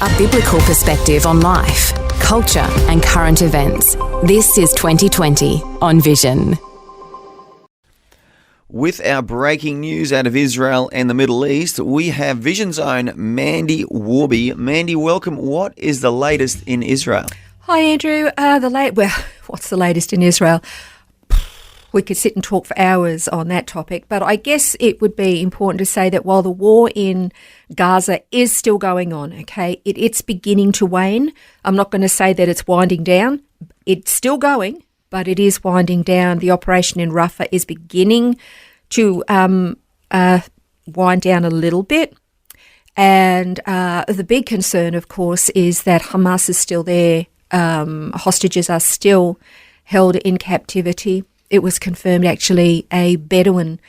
A biblical perspective on life, culture and current events. This is 2020 on Vision. With our breaking news out of Israel and the Middle East, we have Vision's own Mandy Worby. Mandy, welcome. What is the latest in Israel? Hi, Andrew. What's the latest in Israel? We could sit and talk for hours on that topic, but I guess it would be important to say that while the war in Gaza is still going on, okay, it's beginning to wane. I'm not going to say that it's winding down. It's still going, but it is winding down. The operation in Rafah is beginning to wind down a little bit. And the big concern, of course, is that Hamas is still there. Hostages are still held in captivity. It was confirmed, actually, a Bedouin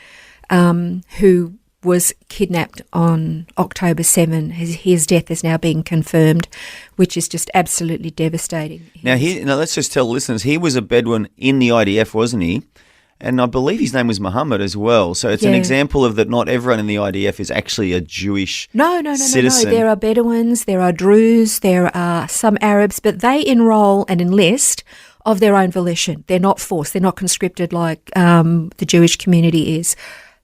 who was kidnapped on October 7. His death is now being confirmed, which is just absolutely devastating. Now, let's just tell listeners, he was a Bedouin in the IDF, wasn't he? And I believe his name was Muhammad as well. So it's an example of that not everyone in the IDF is actually a Jewish citizen. No. There are Bedouins, there are Druze, there are some Arabs, but they enroll and enlist of their own volition. They're not forced. They're not conscripted like the Jewish community is.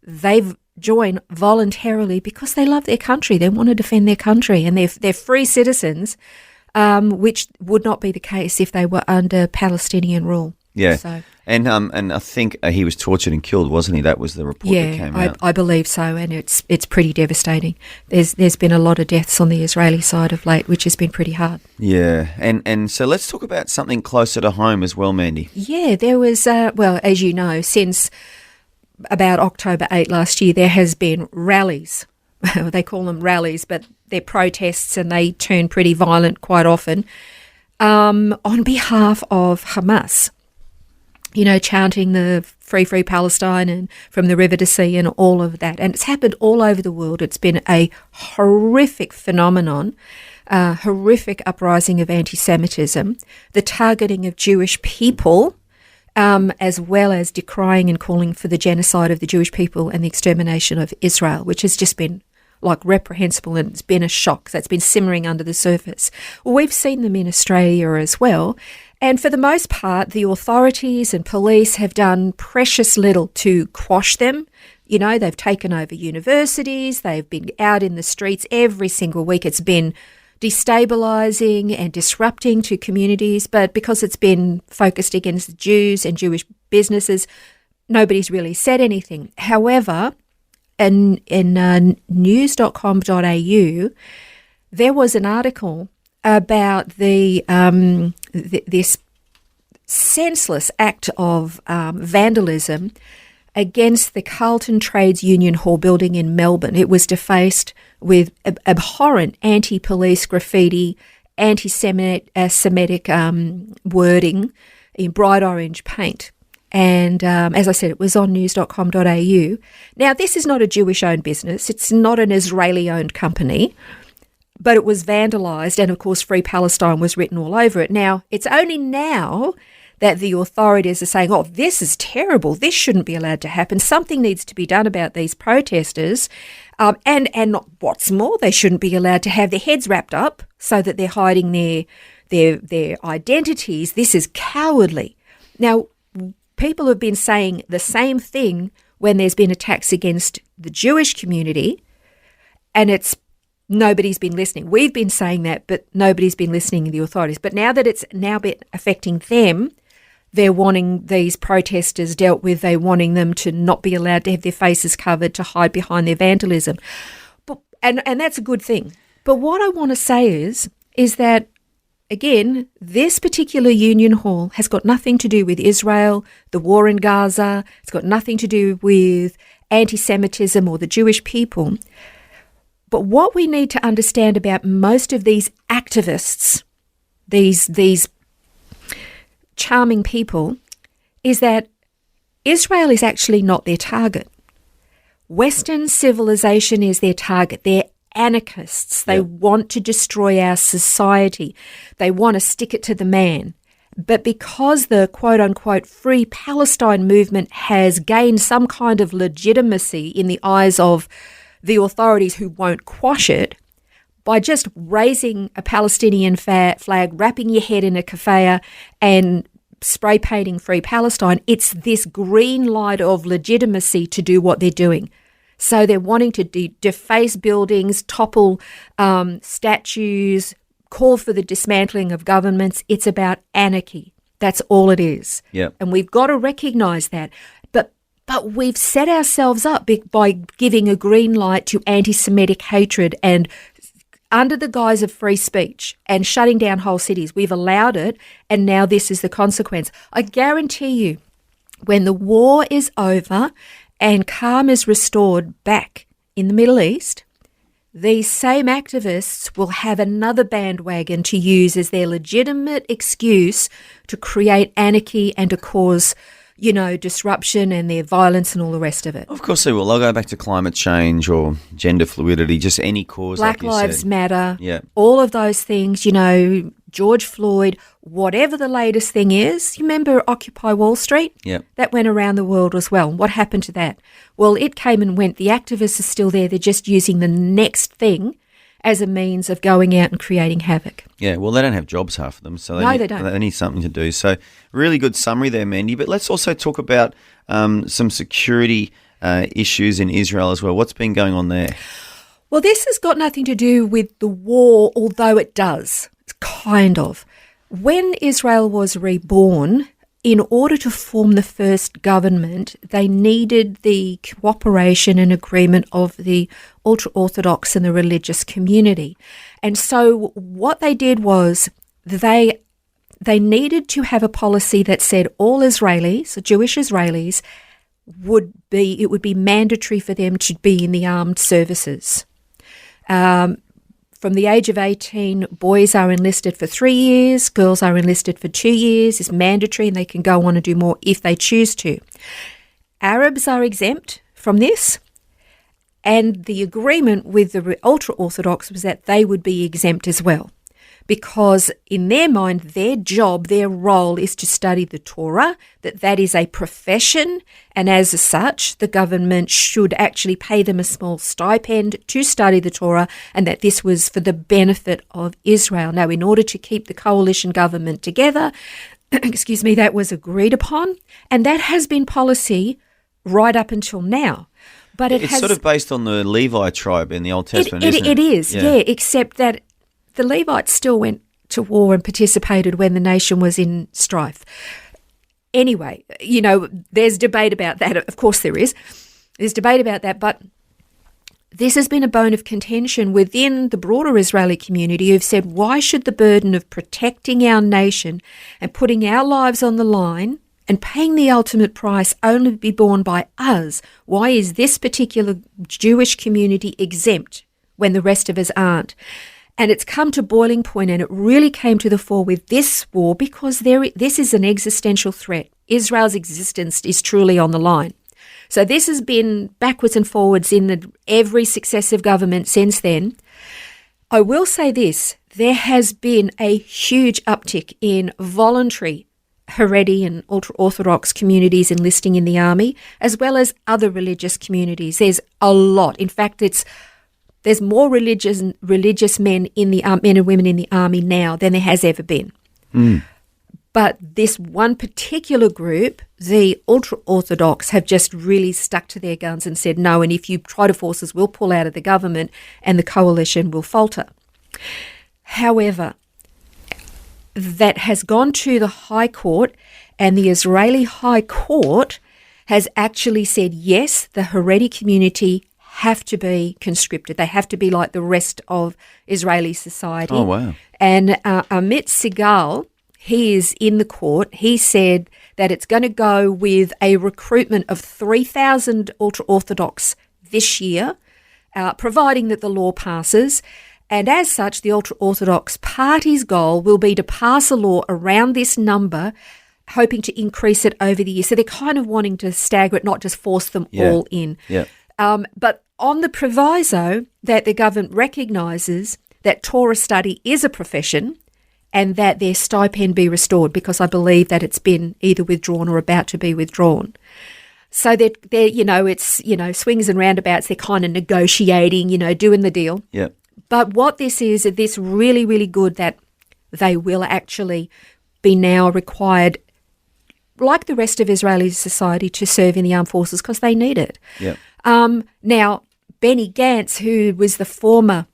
They've joined voluntarily because they love their country. They want to defend their country, and they're free citizens, which would not be the case if they were under Palestinian rule. Yeah. So. And I think he was tortured and killed, wasn't he? That was the report that came out. I believe so, and it's pretty devastating. There's been a lot of deaths on the Israeli side of late, which has been pretty hard. Yeah, and so let's talk about something closer to home as well, Mandy. Yeah, there was, as you know, since about October 8 last year, there has been rallies. They call them rallies, but they're protests and they turn pretty violent quite often on behalf of Hamas. You know, chanting the free Palestine and from the river to sea and all of that. And it's happened all over the world. It's been a horrific phenomenon, horrific uprising of anti-Semitism, the targeting of Jewish people, as well as decrying and calling for the genocide of the Jewish people and the extermination of Israel, which has just been like reprehensible, and it's been a shock that's been simmering under the surface. Well, we've seen them in Australia as well. And for the most part, the authorities and police have done precious little to quash them. You know, they've taken over universities. They've been out in the streets every single week. It's been destabilising and disrupting to communities. But because it's been focused against the Jews and Jewish businesses, nobody's really said anything. However, in news.com.au, there was an article about this senseless act of vandalism against the Carlton Trades Union Hall building in Melbourne. It was defaced with abhorrent anti-police graffiti, anti-Semitic wording in bright orange paint. And as I said, it was on news.com.au. Now, this is not a Jewish-owned business. It's not an Israeli-owned company. But it was vandalised, and of course Free Palestine was written all over it. Now, it's only now that the authorities are saying, oh, this is terrible, this shouldn't be allowed to happen, something needs to be done about these protesters, and not, what's more, they shouldn't be allowed to have their heads wrapped up so that they're hiding their identities. This is cowardly. Now, people have been saying the same thing when there's been attacks against the Jewish community, and nobody's been listening. We've been saying that, but nobody's been listening to the authorities. But now that it's now been affecting them, they're wanting these protesters dealt with. They're wanting them to not be allowed to have their faces covered, to hide behind their vandalism. And that's a good thing. But what I want to say is that, again, this particular union hall has got nothing to do with Israel, the war in Gaza. It's got nothing to do with anti-Semitism or the Jewish people. But what we need to understand about most of these activists, these charming people, is that Israel is actually not their target. Western civilization is their target. They're anarchists. They want to destroy our society. They want to stick it to the man. But because the quote-unquote Free Palestine movement has gained some kind of legitimacy in the eyes of the authorities who won't quash it, by just raising a Palestinian flag, wrapping your head in a keffiyeh and spray painting Free Palestine, it's this green light of legitimacy to do what they're doing. So they're wanting to deface buildings, topple statues, call for the dismantling of governments. It's about anarchy. That's all it is. Yep. And we've got to recognise that. But we've set ourselves up by giving a green light to anti-Semitic hatred and under the guise of free speech and shutting down whole cities. We've allowed it, and now this is the consequence. I guarantee you, when the war is over and calm is restored back in the Middle East, these same activists will have another bandwagon to use as their legitimate excuse to create anarchy and to cause, disruption and their violence and all the rest of it. Of course they will. They'll go back to climate change or gender fluidity, just any cause. Black like you Lives said. Matter, Yeah. all of those things, George Floyd, whatever the latest thing is. You remember Occupy Wall Street? Yeah. That went around the world as well. What happened to that? Well, it came and went. The activists are still there. They're just using the next thing as a means of going out and creating havoc. Yeah, well, they don't have jobs, half of them, so They don't. They need something to do. So really good summary there, Mandy. But let's also talk about some security issues in Israel as well. What's been going on there? Well, this has got nothing to do with the war, although it does. It's kind of. When Israel was reborn, in order to form the first government, they needed the cooperation and agreement of the ultra-Orthodox and the religious community. And so what they did was they needed to have a policy that said all Israelis, so Jewish Israelis, would be mandatory for them to be in the armed services. From the age of 18, boys are enlisted for 3 years, girls are enlisted for 2 years. It's mandatory and they can go on and do more if they choose to. Arabs are exempt from this, and the agreement with the ultra-Orthodox was that they would be exempt as well, because in their mind, their job, their role is to study the Torah, that is a profession, and as such, the government should actually pay them a small stipend to study the Torah, and that this was for the benefit of Israel. Now, in order to keep the coalition government together, that was agreed upon, and that has been policy right up until now. But It's sort of based on the Levi tribe in the Old Testament, isn't it? It is, yeah, except that the Levites still went to war and participated when the nation was in strife. Anyway, there's debate about that. Of course there is. There's debate about that, but this has been a bone of contention within the broader Israeli community who've said, why should the burden of protecting our nation and putting our lives on the line and paying the ultimate price only be borne by us? Why is this particular Jewish community exempt when the rest of us aren't? And it's come to boiling point, and it really came to the fore with this war because this is an existential threat. Israel's existence is truly on the line. So this has been backwards and forwards in every successive government since then. I will say this, there has been a huge uptick in voluntary Haredi and ultra-Orthodox communities enlisting in the army, as well as other religious communities. There's a lot. In fact, there's more religious men men and women in the army now than there has ever been. Mm. But this one particular group, the ultra-Orthodox, have just really stuck to their guns and said no, and if you try to force us, we'll pull out of the government and the coalition will falter. However, that has gone to the High Court, and the Israeli High Court has actually said, yes, the Haredi community have to be conscripted. They have to be like the rest of Israeli society. Oh, wow. And Amit Segal, he is in the court. He said that it's going to go with a recruitment of 3,000 ultra-Orthodox this year, providing that the law passes. And as such, the ultra-Orthodox party's goal will be to pass a law around this number, hoping to increase it over the year. So they're kind of wanting to stagger it, not just force them all in. Yeah. But on the proviso that the government recognises that Torah study is a profession and that their stipend be restored, because I believe that it's been either withdrawn or about to be withdrawn. So they're it's, swings and roundabouts, they're kind of negotiating, doing the deal. Yeah. But what this is really, really good that they will actually be now required, like the rest of Israeli society, to serve in the armed forces because they need it. Yep. Now, Benny Gantz, who was the former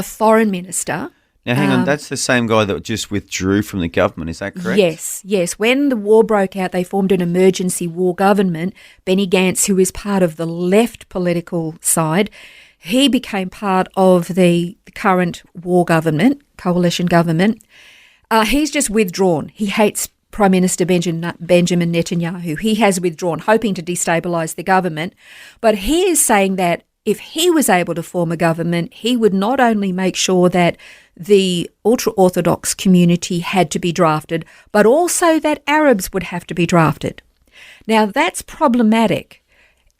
foreign minister. Now, hang on, that's the same guy that just withdrew from the government, is that correct? Yes. When the war broke out, they formed an emergency war government. Benny Gantz, who is part of the left political side, he became part of the current war government, coalition government. He's just withdrawn. He hates Prime Minister Benjamin Netanyahu. He has withdrawn, hoping to destabilise the government. But he is saying that if he was able to form a government, he would not only make sure that the ultra-Orthodox community had to be drafted, but also that Arabs would have to be drafted. Now, that's problematic.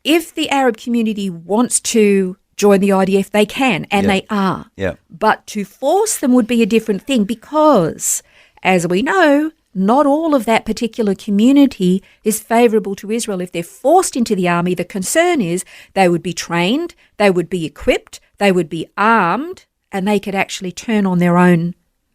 If the Arab community wants to join the IDF, they can, and they are. Yeah. But to force them would be a different thing because, as we know, not all of that particular community is favourable to Israel. If they're forced into the army, the concern is they would be trained, they would be equipped, they would be armed, and they could actually turn on their own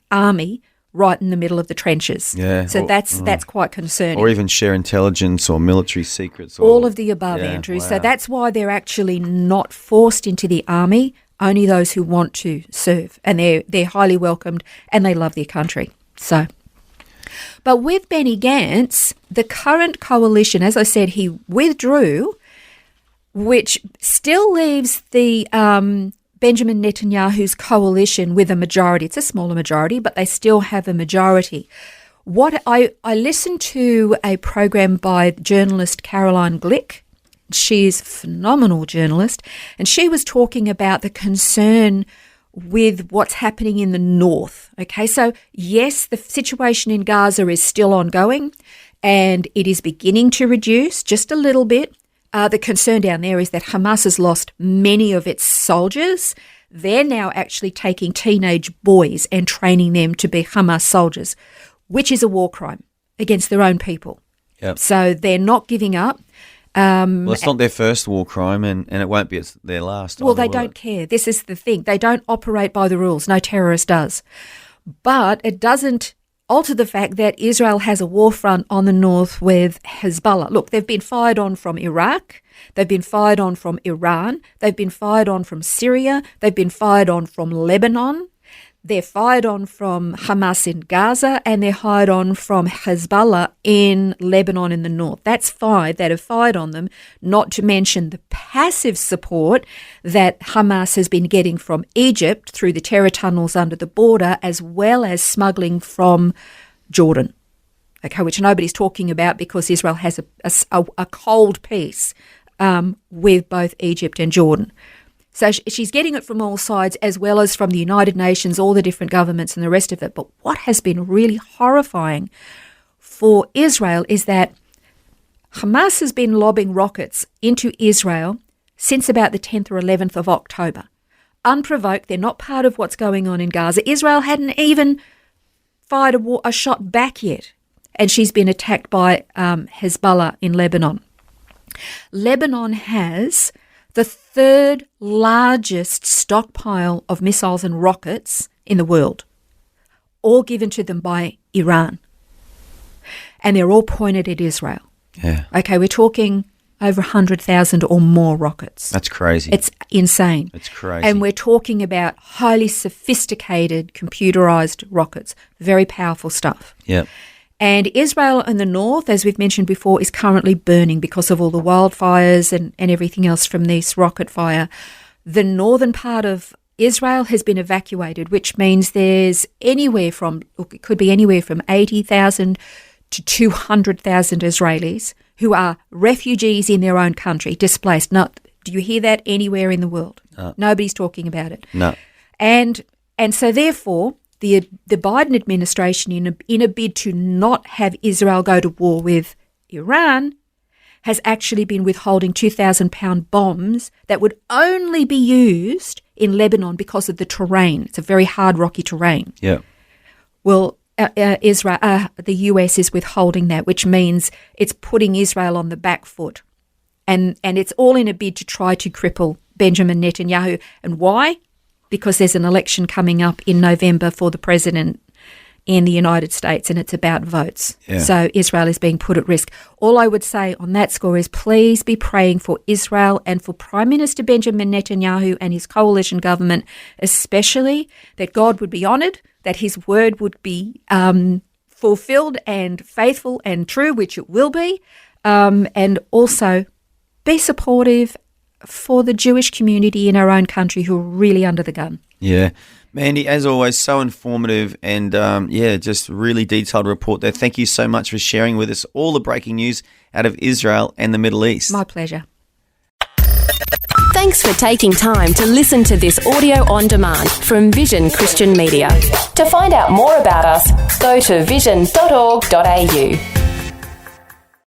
army right in the middle of the trenches. Yeah. So that's quite concerning. Or even share intelligence or military secrets. All of the above, Andrew. Wow. So that's why they're actually not forced into the army, only those who want to serve. And they're highly welcomed and they love their country. So, but with Benny Gantz, the current coalition, as I said, he withdrew, which still leaves the Benjamin Netanyahu's coalition with a majority. It's a smaller majority, but they still have a majority. What I listened to a program by journalist Caroline Glick. She's a phenomenal journalist, and she was talking about the concern with what's happening in the north. Okay, so yes, the situation in Gaza is still ongoing, and it is beginning to reduce just a little bit. The concern down there is that Hamas has lost many of its soldiers. They're now actually taking teenage boys and training them to be Hamas soldiers, which is a war crime against their own people. Yep. So they're not giving up. Well, it's not their first war crime, and it won't be their last. Well, they don't care. This is the thing. They don't operate by the rules. No terrorist does. But it doesn't alter the fact that Israel has a war front on the north with Hezbollah. Look, they've been fired on from Iraq. They've been fired on from Iran. They've been fired on from Syria. They've been fired on from Lebanon. They're fired on from Hamas in Gaza, and they're fired on from Hezbollah in Lebanon in the north. That's five that have fired on them, not to mention the passive support that Hamas has been getting from Egypt through the terror tunnels under the border, as well as smuggling from Jordan, okay, which nobody's talking about because Israel has a cold peace with both Egypt and Jordan. So she's getting it from all sides, as well as from the United Nations, all the different governments and the rest of it. But what has been really horrifying for Israel is that Hamas has been lobbing rockets into Israel since about the 10th or 11th of October. Unprovoked, they're not part of what's going on in Gaza. Israel hadn't even fired a shot back yet, and she's been attacked by Hezbollah in Lebanon. Lebanon has the third largest stockpile of missiles and rockets in the world, all given to them by Iran. And they're all pointed at Israel. Yeah. Okay, we're talking over 100,000 or more rockets. That's crazy. It's insane. It's crazy. And we're talking about highly sophisticated computerized rockets, very powerful stuff. Yeah. And Israel in the north, as we've mentioned before, is currently burning because of all the wildfires and everything else from this rocket fire. The northern part of Israel has been evacuated, which means there's it could be anywhere from 80,000 to 200,000 Israelis who are refugees in their own country, displaced. Do you hear that anywhere in the world? No. Nobody's talking about it. No. And so therefore, the Biden administration, in a bid to not have Israel go to war with Iran, has actually been withholding 2,000-pound bombs that would only be used in Lebanon because of the terrain. It's a very hard, rocky terrain. Yeah. Well, the US is withholding that, which means it's putting Israel on the back foot. And it's all in a bid to try to cripple Benjamin Netanyahu. And why? because there's an election coming up in November for the president in the United States, and it's about votes. Yeah. So Israel is being put at risk. All I would say on that score is please be praying for Israel and for Prime Minister Benjamin Netanyahu and his coalition government, especially that God would be honoured, that his word would be fulfilled and faithful and true, which it will be, and also be supportive for the Jewish community in our own country who are really under the gun. Yeah. Mandy, as always, so informative and, just really detailed report there. Thank you so much for sharing with us all the breaking news out of Israel and the Middle East. My pleasure. Thanks for taking time to listen to this audio on demand from Vision Christian Media. To find out more about us, go to vision.org.au.